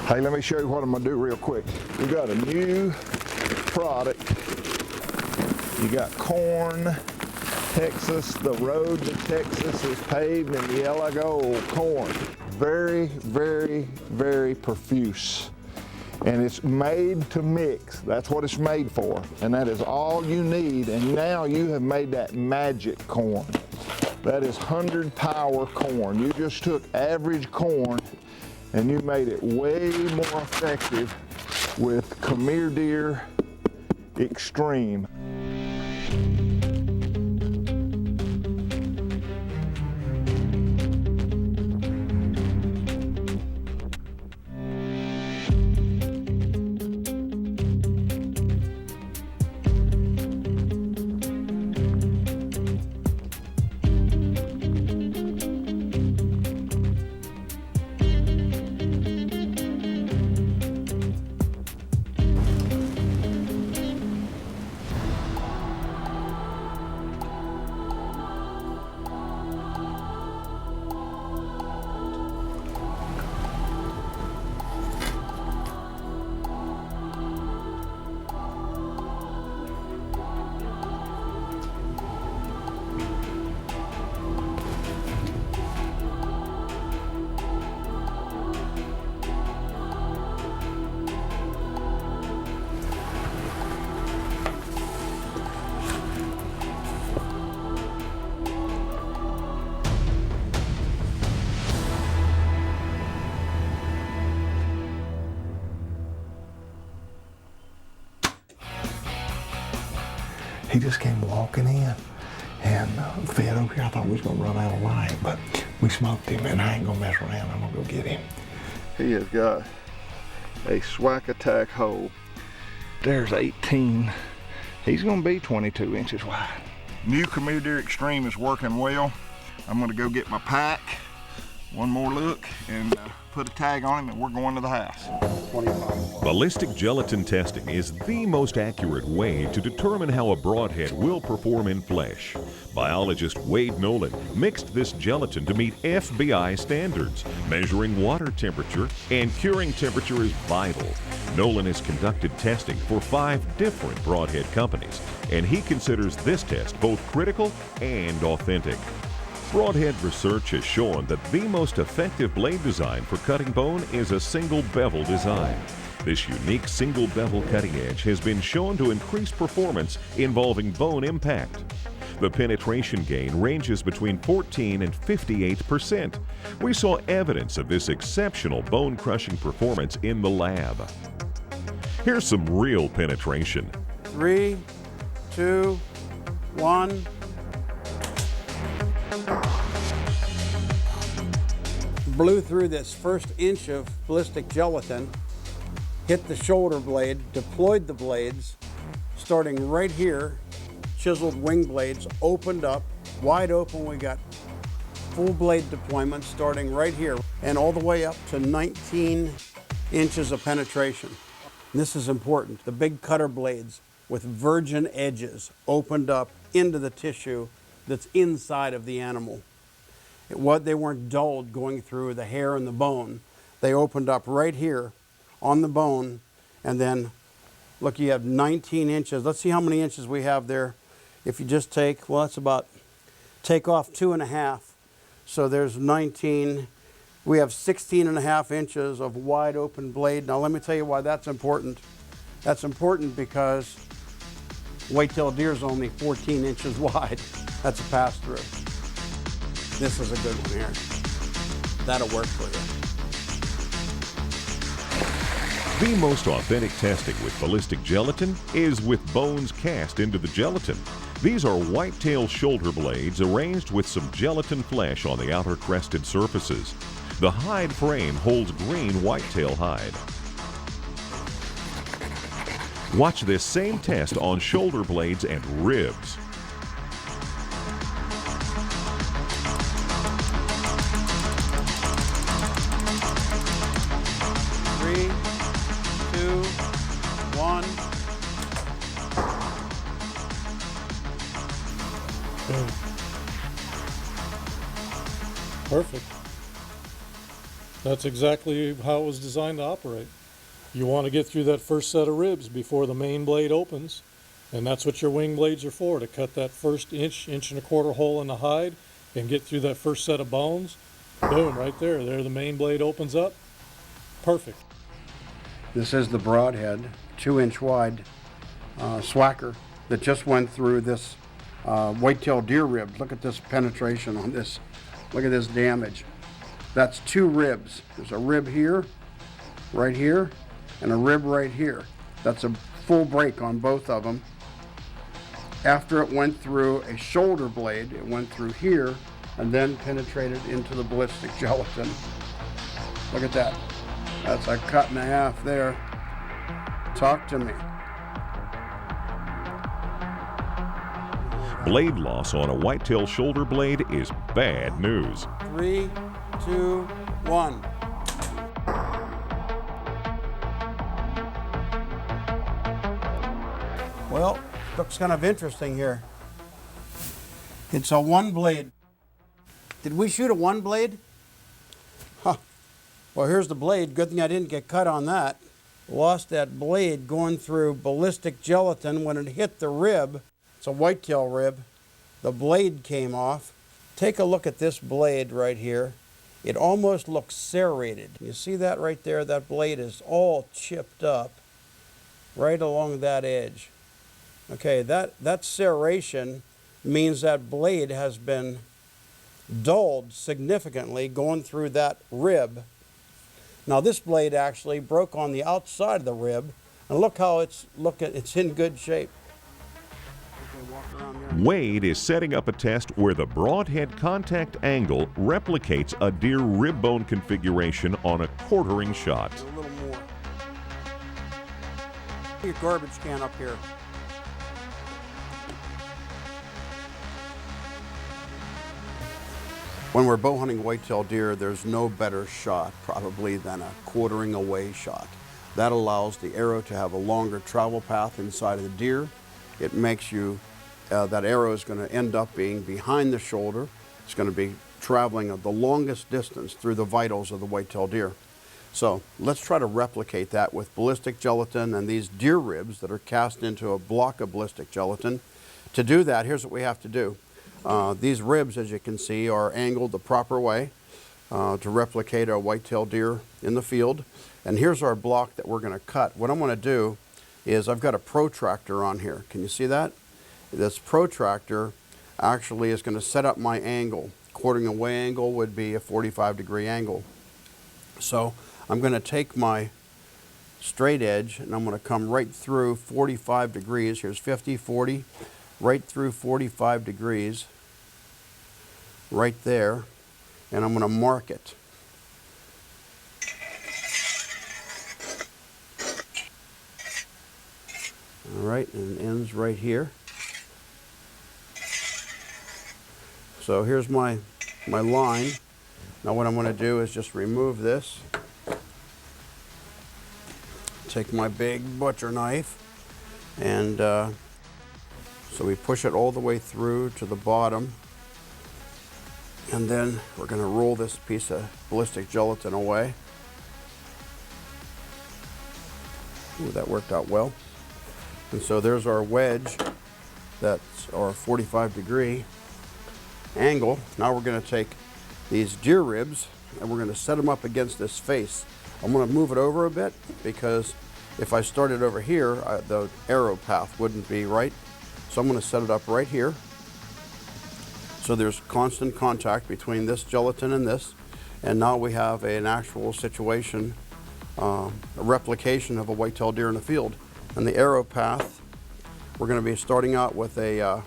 Hey, let me show you what I'm gonna do real quick. We got a new product. You got corn, Texas. The road to Texas is paved in yellow gold corn. Very, very, very profuse. And it's made to mix. That's what it's made for. And that is all you need. And now you have made that magic corn. That is 100 power corn. You just took average corn and you made it way more effective with Khmer Deer Extreme. He just came walking in and fed over here. I thought we was gonna run out of light, but we smoked him and I ain't gonna mess around. I'm gonna go get him. He has got a Swhacker hole. There's 18. He's gonna be 22 inches wide. New Khmer Deer Extreme is working well. I'm gonna go get my pack, one more look, and put a tag on him, and we're going to the house. 25. Ballistic gelatin testing is the most accurate way to determine how a broadhead will perform in flesh. Biologist Wade Nolan mixed this gelatin to meet FBI standards. Measuring water temperature and curing temperature is vital. Nolan has conducted testing for 5 different broadhead companies, and he considers this test both critical and authentic. Broadhead research has shown that the most effective blade design for cutting bone is a single bevel design. This unique single bevel cutting edge has been shown to increase performance involving bone impact. The penetration gain ranges between 14 and 58%. We saw evidence of this exceptional bone crushing performance in the lab. Here's some real penetration. 3, 2, 1. Blew through this first inch of ballistic gelatin, hit the shoulder blade, deployed the blades, starting right here, chiseled wing blades, opened up, wide open. We got full blade deployment starting right here and all the way up to 19 inches of penetration. This is important. The big cutter blades with virgin edges opened up into the tissue that's inside of the animal. They weren't dulled going through the hair and the bone. They opened up right here on the bone, and then look, you have 19 inches. Let's see how many inches we have there. If you just take, well, that's about, take off 2.5. So there's 19. We have 16.5 inches of wide open blade. Now let me tell you why that's important. That's important because whitetail deer is only 14 inches wide. That's a pass through. This is a good one here. That'll work for you. The most authentic testing with ballistic gelatin is with bones cast into the gelatin. These are whitetail shoulder blades arranged with some gelatin flesh on the outer crested surfaces. The hide frame holds green whitetail hide. Watch this same test on shoulder blades and ribs. Perfect. That's exactly how it was designed to operate. You want to get through that first set of ribs before the main blade opens, and that's what your wing blades are for, to cut that first inch, inch and a quarter hole in the hide and get through that first set of bones. Boom, right there. There the main blade opens up. Perfect. This is the Broadhead, 2-inch wide Swhacker that just went through this whitetail deer rib. Look at this penetration on this. Look at this damage. That's 2 ribs. There's a rib here, right here, and a rib right here. That's a full break on both of them. After it went through a shoulder blade, it went through here and then penetrated into the ballistic gelatin. Look at that. That's a cut and a half there. Talk to me. Blade loss on a whitetail shoulder blade is bad news. 3, 2, 1. Well, looks kind of interesting here. It's a 1 blade. Did we shoot a 1 blade? Huh. Well, here's the blade. Good thing I didn't get cut on that. Lost that blade going through ballistic gelatin when it hit the rib. It's a whitetail rib. The blade came off. Take a look at this blade right here. It almost looks serrated. You see that right there? That blade is all chipped up right along that edge. Okay, that serration means that blade has been dulled significantly going through that rib. Now this blade actually broke on the outside of the rib, and look how it's in good shape. Wade is setting up a test where the Broadhead contact angle replicates a deer rib bone configuration on a quartering shot. A little more. Your garbage can up here. When we're bow hunting whitetail deer, there's no better shot probably than a quartering away shot. That allows the arrow to have a longer travel path inside of the deer. It makes you, that arrow is going to end up being behind the shoulder. It's going to be traveling the longest distance through the vitals of the whitetail deer. So let's try to replicate that with ballistic gelatin and these deer ribs that are cast into a block of ballistic gelatin. To do that, here's what we have to do. These ribs, as you can see, are angled the proper way to replicate a whitetail deer in the field. And here's our block that we're going to cut. What I'm going to do is I've got a protractor on here. Can you see that? This protractor actually is going to set up my angle. Quartering away angle would be a 45-degree angle. So I'm going to take my straight edge and I'm going to come right through 45 degrees. Here's 50, 40, right through 45 degrees. Right there, and I'm going to mark it. All right, and it ends right here. So here's my line. Now what I'm going to do is just remove this. Take my big butcher knife, and so we push it all the way through to the bottom. And then we're going to roll this piece of ballistic gelatin away. Ooh, that worked out well. And so there's our wedge. That's our 45-degree angle. Now we're going to take these deer ribs and we're going to set them up against this face. I'm going to move it over a bit because if I started over here, the arrow path wouldn't be right. So I'm going to set it up right here. So there's constant contact between this gelatin and this, and now we have an actual situation, a replication of a whitetail deer in the field. And the arrow path, we're going to be starting out with we're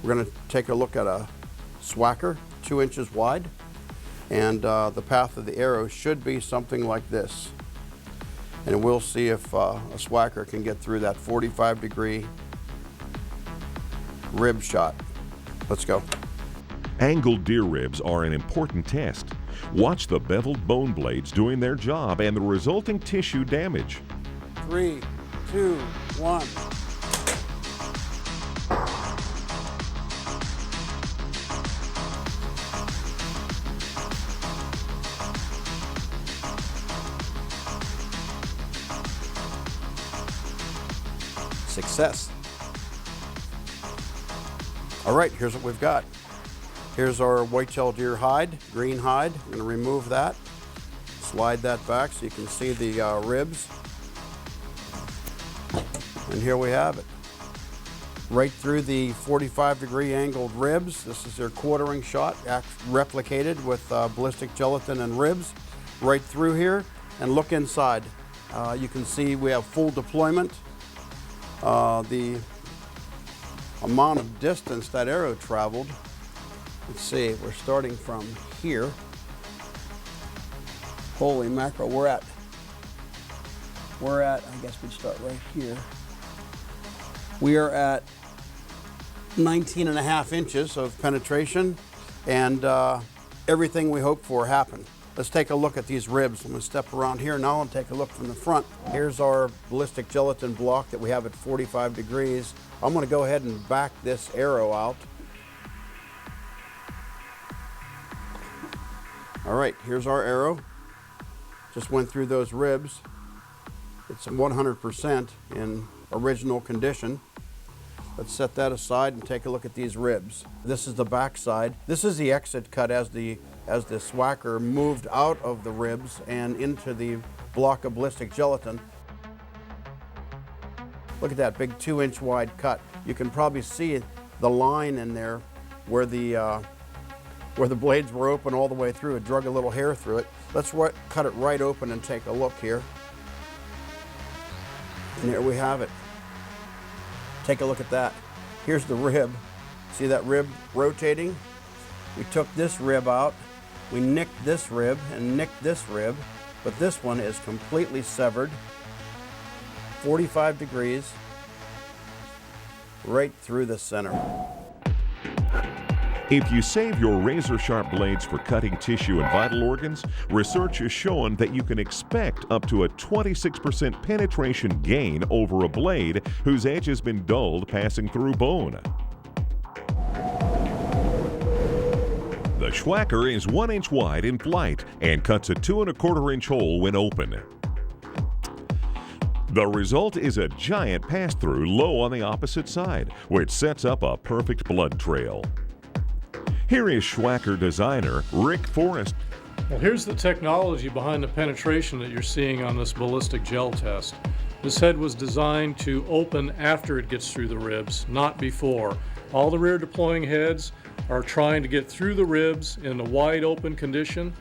going to take a look at a Swhacker, 2 inches wide, and the path of the arrow should be something like this. And we'll see if a Swhacker can get through that 45-degree rib shot. Let's go. Angled deer ribs are an important test. Watch the beveled bone blades doing their job and the resulting tissue damage. 3, 2, 1. Success. All right, here's what we've got. Here's our whitetail deer hide, green hide. I'm gonna remove that, slide that back so you can see the ribs. And here we have it. Right through the 45-degree angled ribs. This is their quartering shot, replicated with ballistic gelatin and ribs. Right through here, and look inside. You can see we have full deployment. The amount of distance that arrow traveled, let's see, we're starting from here. Holy mackerel, we're at, I guess we'd start right here. We are at 19.5 inches of penetration, and everything we hoped for happened. Let's take a look at these ribs. I'm going to step around here now and take a look from the front. Here's our ballistic gelatin block that we have at 45 degrees. I'm going to go ahead and back this arrow out. All right, here's our arrow. Just went through those ribs. It's 100% in original condition. Let's set that aside and take a look at these ribs. This is the back side. This is the exit cut as the Swhacker moved out of the ribs and into the block of ballistic gelatin. Look at that big 2-inch wide cut. You can probably see the line in there where the blades were open all the way through. It drug a little hair through it. Let's cut it right open and take a look here. And there we have it. Take a look at that. Here's the rib. See that rib rotating? We took this rib out. We nicked this rib and nicked this rib, but this one is completely severed. 45 degrees, right through the center. If you save your razor-sharp blades for cutting tissue and vital organs, research has shown that you can expect up to a 26% penetration gain over a blade whose edge has been dulled passing through bone. The Swhacker is 1 inch wide in flight and cuts a 2 1/4 inch hole when open. The result is a giant pass-through low on the opposite side, which sets up a perfect blood trail. Here is Swhacker designer Rick Forrest. Well, here's the technology behind the penetration that you're seeing on this ballistic gel test. This head was designed to open after it gets through the ribs, not before. All the rear deploying heads are trying to get through the ribs in a wide open condition.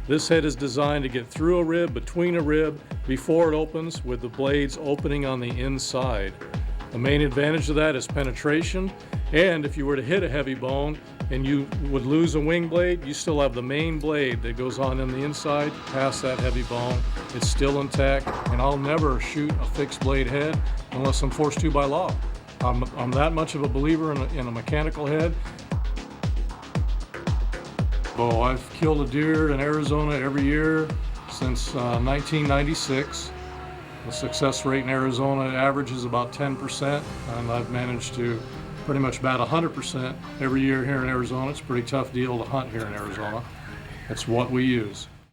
This head is designed to get through a rib, between a rib, before it opens, with the blades opening on the inside. The main advantage of that is penetration, and if you were to hit a heavy bone and you would lose a wing blade, you still have the main blade that goes on the inside past that heavy bone. It's still intact, and I'll never shoot a fixed blade head unless I'm forced to by law. I'm that much of a believer in a mechanical head. Oh, I've killed a deer in Arizona every year since 1996. The success rate in Arizona averages about 10%, and I've managed to pretty much bat 100% every year here in Arizona. It's a pretty tough deal to hunt here in Arizona. It's what we use.